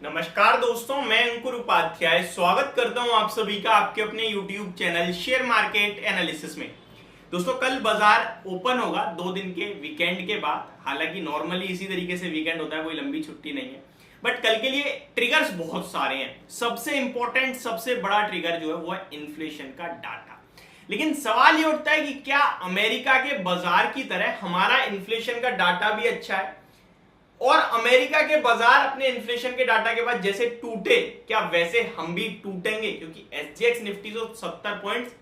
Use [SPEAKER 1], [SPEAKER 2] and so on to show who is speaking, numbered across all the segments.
[SPEAKER 1] नमस्कार दोस्तों, मैं अंकुर उपाध्याय स्वागत करता हूं आप सभी का आपके अपने YouTube channel share market analysis में। दोस्तों, कल बाजार ओपन होगा 2 दिन के वीकेंड के बाद। हालांकि नॉर्मली इसी तरीके से वीकेंड होता है, कोई लंबी छुट्टी नहीं है, बट कल के लिए ट्रिगर्स बहुत सारे हैं। सबसे इंपॉर्टेंट, सबसे बड़ा ट्रिगर जो है वो है इन्फ्लेशन का डाटा। लेकिन सवाल ये उठता है कि क्या अमेरिका के बाजार की तरह हमारा इन्फ्लेशन का डाटा भी अच्छा है, और अमेरिका के बाजार अपने इन्फ्लेशन के डाटा के बाद जैसे टूटे, क्या वैसे हम भी टूटेंगे? क्योंकि एसजीएक्स निफ्टी तो 70 पॉइंट्स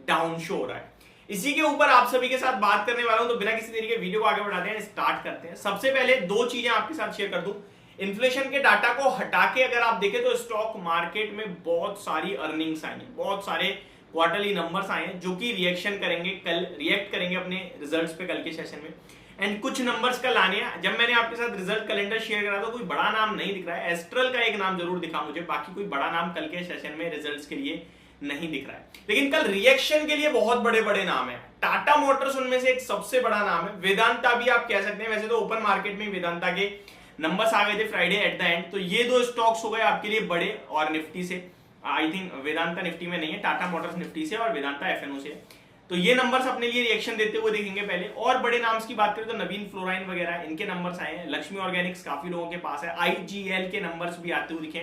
[SPEAKER 1] डाउन शो हो रहा है। इसी के ऊपर आप सभी के साथ बात करने वाला हूं, तो बिना किसी तरीके वीडियो को आगे बढ़ाते हैं, स्टार्ट करते हैं। सबसे पहले 2 चीजें आपके साथ शेयर कर दूं। इन्फ्लेशन के डाटा को हटा के अगर आप देखें तो स्टॉक मार्केट में बहुत सारी अर्निंग्स आई हैं, बहुत सारे क्वार्टरली नंबर्स आए हैं जो कि रिएक्ट करेंगे अपने रिजल्ट्स पे कल के सेशन में। एंड कुछ नंबर्स कल आने हैं। जब मैंने आपके साथ रिजल्ट कैलेंडर शेयर करा तो कोई बड़ा नाम नहीं दिख रहा है। एस्ट्रल का एक नाम जरूर दिखा मुझे, बाकी कोई बड़ा नाम कल के सेशन में रिजल्ट्स के लिए नहीं दिख रहा है। लेकिन कल रिएक्शन के लिए बहुत बड़े बड़े नाम है। टाटा मोटर्स उनमें से एक सबसे बड़ा नाम है। वेदांता भी आप कह सकते हैं, वैसे तो ओपन मार्केट में वेदांता के नंबर्स आ गए थे फ्राइडे एट द एंड, तो ये 2 स्टॉक्स हो गए आपके लिए बड़े। और निफ्टी से आई थिंक वेदांता निफ्टी में नहीं है, टाटा मोटर्स निफ्टी से और वेदांता एफएनओ से। तो ये नंबर्स अपने लिए रिएक्शन देते हुए देखेंगे पहले। और बड़े नाम्स की बात करें तो नवीन फ्लोराइन वगैरह, इनके नंबर्स आए हैं। लक्ष्मी ऑर्गेनिक्स काफी लोगों के पास है। आईजीएल के नंबर्स भी आते हुए दिखे।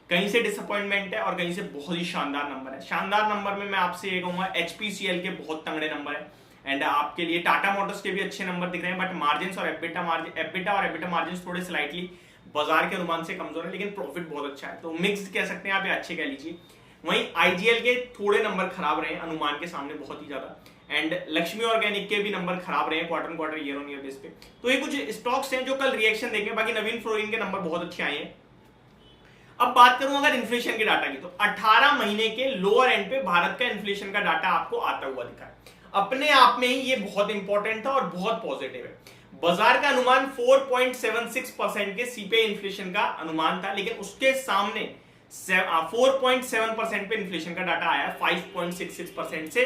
[SPEAKER 1] कहीं से डिसअपॉइंटमेंट है और कहीं से बहुत ही शानदार नंबर है। शानदार नंबर में मैं आपसे ये कहूंगा एचपीसीएल के बहुत तगड़े नंबर है। एंड आपके लिए टाटा मोटर्स के भी अच्छे नंबर दिख रहे हैं, बट मार्जिन और एबिटा मार्जिन थोड़े स्लाइटली बाजार के अनुमान से कमजोर है, लेकिन प्रॉफिट बहुत अच्छा है। तो मिक्स कह सकते हैं आप, अच्छे कह लीजिए। वहीं आईजीएल के थोड़े नंबर खराब रहे अनुमान के सामने बहुत ही ज्यादा। एंड लक्ष्मी ऑर्गेनिक के भी नंबर खराब रहे quarter year on year base पे। तो ये कुछ स्टॉक्स हैं जो कल रिएक्शन देंगे। बाकी नवीन फ्लोरिन के नंबर बहुत अच्छे आए हैं। अब बात करूं अगर इन्फ्लेशन के डाटा की, तो 18 महीने के लोअर एंड पे भारत का इन्फ्लेशन का डाटा आपको आता हुआ दिखा है। अपने आप में ही ये बहुत इंपॉर्टेंट था और बहुत पॉजिटिव है। बाजार का अनुमान 4.76% के सीपीआई इन्फ्लेशन का अनुमान था, लेकिन उसके सामने 4.7% पे इन्फ्लेशन का डाटा आया, 5.66% से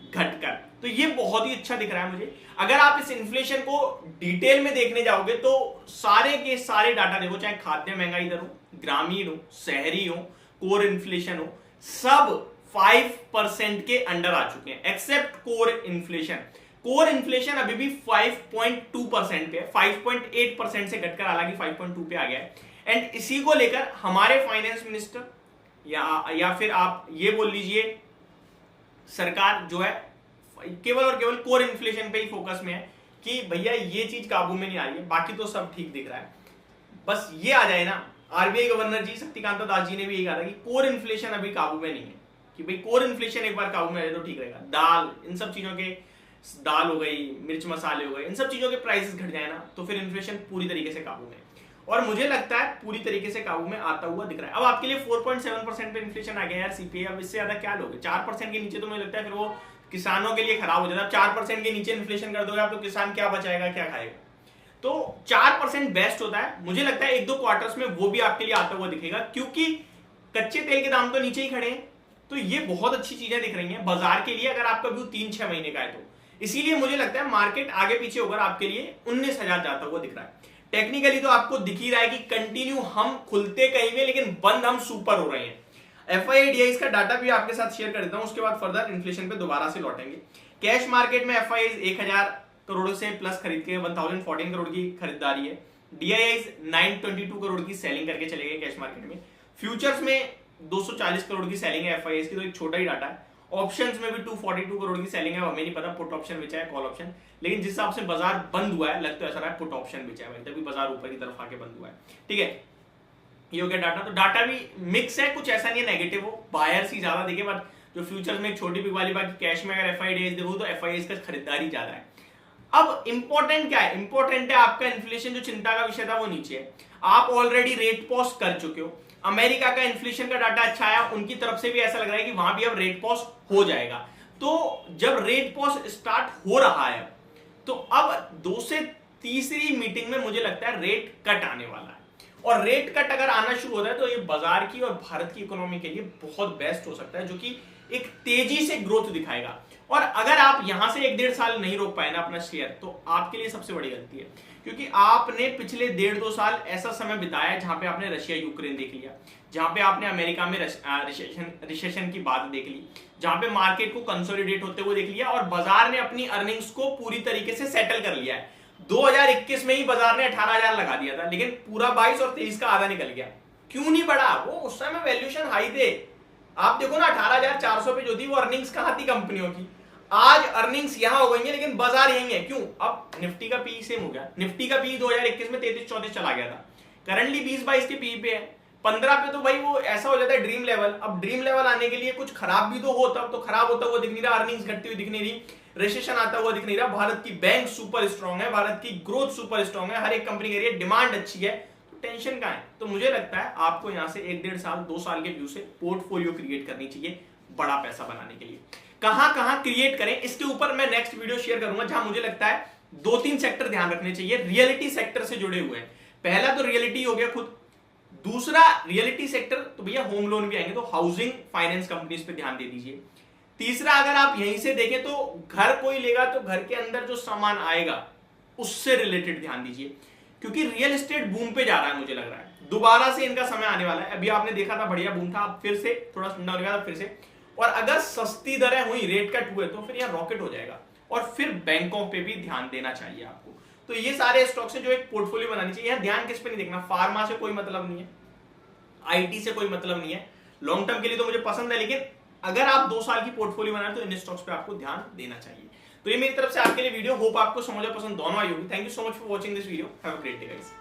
[SPEAKER 1] घटकर। तो ये बहुत ही अच्छा दिख रहा है मुझे। अगर आप इस इन्फ्लेशन को डिटेल में देखने जाओगे तो सारे के सारे डाटा देखो, चाहे खाद्य महंगाई दर हो, ग्रामीण हो, शहरी हो, कोर इन्फ्लेशन हो, सब 5% के अंडर आ चुके हैं, except core inflation. Core inflation अभी भी 5.2% पे है, 5.8% से घटकर हालांकि 5.2 पे आ गया है। एंड इसी को लेकर हमारे फाइनेंस मिनिस्टर या फिर आप ये बोल लीजिए सरकार जो है केवल और केवल कोर इन्फ्लेशन पे ही फोकस में है कि भैया ये चीज काबू में नहीं आ रही है, बाकी तो सब ठीक दिख रहा है, बस ये आ जाए ना। आरबीआई गवर्नर जी शक्तिकांत दास जी ने भी यही कहा था कि कोर इन्फ्लेशन अभी काबू में नहीं है, कि भाई कोर इन्फ्लेशन एक बार काबू में आ जाए तो ठीक रहेगा। दाल, इन सब चीजों के, दाल हो गई, मिर्च मसाले हो गए, इन सब चीजों के प्राइसेस घट जाए ना तो फिर इन्फ्लेशन पूरी तरीके से काबू में, और मुझे लगता है पूरी तरीके से काबू में आता हुआ दिख रहा है। अब आपके लिए 4.7% पे इन्फ्लेशन आ गया यार सीपीआई, अब इससे ज्यादा क्या लोगे? 4% के नीचे तो मुझे लगता है फिर वो किसानों के लिए खराब हो जाता है। 4% के नीचे इन्फ्लेशन कर दोगे आप तो किसान क्या बचाएगा, क्या खाएगा? तो 4% बेस्ट होता है। मुझे लगता है 1-2 क्वार्टर्स में वो भी आपके लिए आता हुआ दिखेगा, क्योंकि कच्चे तेल के दाम तो नीचे ही खड़े हैं। तो ये बहुत अच्छी चीजें दिख रही हैं बाजार के लिए, अगर आपका व्यू 3-6 महीने का है तो। इसीलिए मुझे लगता है मार्केट आगे पीछे होकर आपके लिए 19,000 जाता हुआ दिख रहा है। टेक्निकली तो आपको दिख ही रहा है कि कंटिन्यू हम खुलते कहीं में, लेकिन बंद हम सुपर हो रहे हैं। एफआईआई का डाटा भी आपके साथ शेयर कर देता हूं, उसके बाद फर्दर इन्फ्लेशन पे दोबारा से लौटेंगे। कैश मार्केट में एफआईआई 1,000 करोड़ से प्लस खरीद के 1014 करोड़ की खरीदारी है। डीआईआई 922 करोड़ की सेलिंग करके चले गए कैश मार्केट में। फ्यूचर्स में 240 करोड़ की सेलिंग है एफआईआई की, तो एक छोटा ही डाटा है। ऑप्शंस में भी 242 करोड़ की सेलिंग है, हमें नहीं पता पुट ऑप्शन बेचा है कॉल ऑप्शन, लेकिन जिस हिसाब से बाजार बंद हुआ है लगता है ऐसा रहा है पुट ऑप्शन बेचा है, तभी बाजार ऊपर की तरफ आके बंद हुआ है। ठीक है, ये हो गया डाटा। तो डाटा भी मिक्स है, कुछ ऐसा नहीं है नेगेटिव हो, बायर्स ही ज्यादा दिखे, बट जो फ्यूचर्स में एक छोटी बिग वाली, बाकी कैश में अगर एफआईआई देखो तो एफआईआई का खरीदारी ज्यादा है। अब इंपॉर्टेंट क्या है? इंपॉर्टेंट है आपका इन्फ्लेशन, जो चिंता का विषय था वो नीचे है। आप ऑलरेडी रेट पॉज कर चुके हो। अमेरिका का इन्फ्लेशन का डाटा अच्छा आया, उनकी तरफ से भी ऐसा लग रहा है कि वहां भी अब रेट पॉज हो जाएगा। तो जब रेट पॉज स्टार्ट हो रहा है तो अब 2 से तीसरी मीटिंग में मुझे लगता है रेट कट आने वाला है, और रेट कट अगर आना शुरू होता है तो ये बाजार की और भारत की इकोनॉमी के लिए बहुत बेस्ट हो सकता है, जो कि एक तेजी से ग्रोथ दिखाएगा। और अगर आप यहां से 1-1.5 साल नहीं रोक पाए ना अपना शेयर, तो आपके लिए सबसे बड़ी गलती है, क्योंकि आपने पिछले 1.5-2 साल ऐसा समय बिताया जहां पे आपने रशिया यूक्रेन देख लिया, जहां पे आपने अमेरिका में रिसेशन की बात देख ली, जहां पे मार्केट को कंसोलिडेट होते हुए देख लिया और बाजार ने अपनी अर्निंग्स को पूरी तरीके से सेटल कर लिया है। 2021 में ही बाजार ने 18,000 लगा दिया था, लेकिन पूरा 22 और 23 का आधा निकल गया। क्यों नहीं बढ़ा? वो उस समय वैल्यूएशन हाई थे। आप देखो ना 18,400 पे जो थी वो अर्निंग्स कहां थी कंपनियों की। आज अर्निंग्स यहां हो गई है लेकिन बाजार यही है। क्यों? अब निफ्टी का पी सेम हो गया। निफ्टी का पी 2021 में 33-34 चला गया था, करंटली 20-22 के पी पे है। 15 पे तो भाई वो ऐसा हो जाता है ड्रीम लेवल। अब ड्रीम लेवल आने के लिए कुछ खराब भी तो हो, तब तो खराब होता हुआ दिख नहीं रहा, अर्निंग्स घटती हुई दिख नहीं रही, रिसेशन आता हुआ दिख नहीं रहा। भारत की बैंक सुपर स्ट्रांग है, भारत की ग्रोथ सुपर स्ट्रांग है, हर एक कंपनी के लिए डिमांड अच्छी है, तो टेंशन कहां है? तो मुझे लगता है आपको यहां से 1-1.5 साल 2 साल के व्यू से पोर्टफोलियो क्रिएट करनी चाहिए बड़ा पैसा बनाने के लिए। कहां क्रिएट करें इसके ऊपर मैं नेक्स्ट वीडियो शेयर करूंगा, जहां मुझे लगता है 2-3 सेक्टर ध्यान रखने चाहिए, रियलिटी सेक्टर से जुड़े हुए हैं। पहला तो रियलिटी हो गया खुद, दूसरा रियलिटी सेक्टर तो भैया होम लोन भी आएंगे, तो हाउसिंग फाइनेंस कंपनीज पे ध्यान दे दीजिए। तीसरा अगर आप यहीं से देखें तो घर कोई लेगा तो घर के अंदर जो सामान आएगा उससे रिलेटेड ध्यान दीजिए, क्योंकि रियल एस्टेट बूम पे जा रहा है। मुझे लग रहा है दोबारा से इनका समय आने वाला है। अभी आपने देखा था बढ़िया बूम था, अब फिर से थोड़ा ठंडा हो गया, फिर से, और अगर सस्ती दरें हुई, रेट कट हुए, तो फिर यह रॉकेट हो जाएगा। और फिर बैंकों पे भी ध्यान देना चाहिए आपको। तो ये सारे स्टॉक्स हैं जो एक पोर्टफोलियो बनानी चाहिए। ध्यान किस पे नहीं देखना, फार्मा से कोई मतलब नहीं है, आईटी से कोई मतलब नहीं है, लॉन्ग टर्म के लिए तो मुझे पसंद है, लेकिन अगर आप 2 साल की पोर्टफोलियो बनाए तो इन स्टॉक्स पे आपको ध्यान देना चाहिए। तो ये मेरी तरफ से आपके लिए वीडियो, होप आपको समझ और पसंद दोनों आई होगी। Thank you so much for watching this video, have a great day guys.